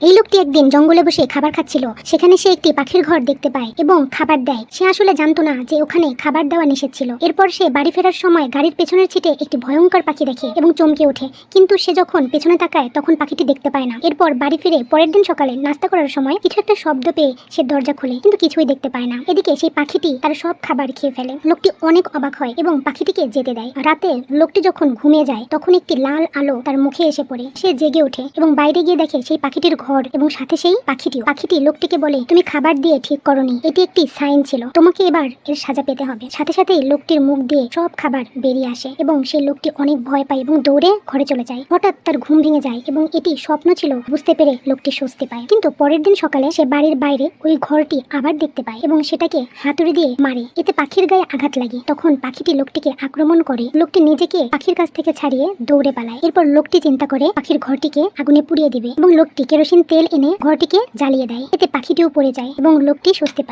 এই লোকটি একদিন জঙ্গলে বসে খাবার খাচ্ছিল। সেখানে সে একটি পাখির ঘর দেখতে পায় এবং খাবার দেয়। সে আসলে জানতো না যে ওখানে খাবার দেওয়া নিষেধ ছিল। এরপর সে বাড়ি ফেরার সময় গাড়ির পেছনের ছিটে একটি ভয়ঙ্কর পাখি দেখে এবং চমকে ওঠে। কিন্তু সে যখন পেছনে তাকায় তখন পাখিটি দেখতে পায় না। এরপর বাড়ি ফিরে পরের দিন সকালে নাস্তা করার সময় কিছু একটা শব্দ পেয়ে সে দরজা খুলে কিন্তু কিছুই দেখতে পায় না। এদিকে সেই পাখিটি তার সব খাবার খেয়ে ফেলে। লোকটি অনেক অবাক হয় এবং পাখিটিকে যেতে দেয়। রাতে লোকটি যখন ঘুমিয়ে যায় তখন একটি লাল আলো তার মুখে এসে পড়ে। সে জেগে ওঠে এবং বাইরে গিয়ে দেখে সেই পাখিটির ঘর এবং সাথে সেই পাখিটি লোকটিকে বলে, তুমি খাবার দিয়ে ঠিক করনি, এটি একটি সাইন ছিল, তোমাকে এবার এর সাজা পেতে হবে। সাথে সাথেই লোকটির মুখ দিয়ে সব খাবার বেরিয়ে আসে এবং সেই লোকটি অনেক ভয় পায় এবং দৌড়ে ঘরে চলে যায়। হঠাৎ তার ঘুম ভেঙে যায় এবং এটি স্বপ্ন ছিল বুঝতে পেরে লোকটি স্বস্তি পায়। কিন্তু পরের দিন সকালে সে বাড়ির বাইরে ওই ঘরটি আবার দেখতে পায় এবং সেটাকে হাতুড়ি দিয়ে মারে। এতে পাখির গায়ে আঘাত লাগে। তখন পাখিটি লোকটিকে আক্রমণ করে। লোকটি নিজেকে পাখির কাছ থেকে ছাড়িয়ে দৌড়ে পালায়। এরপর লোকটি চিন্তা করে পাখির ঘরটিকে আগুনে পুড়িয়ে দিবে এবং লোকটি কেরোসিন তেল এনে ঘরটিকে জ্বালিয়ে দেয়। এতে পাখিটিও পড়ে যায় এবং লোকটি স্বস্তি পায়।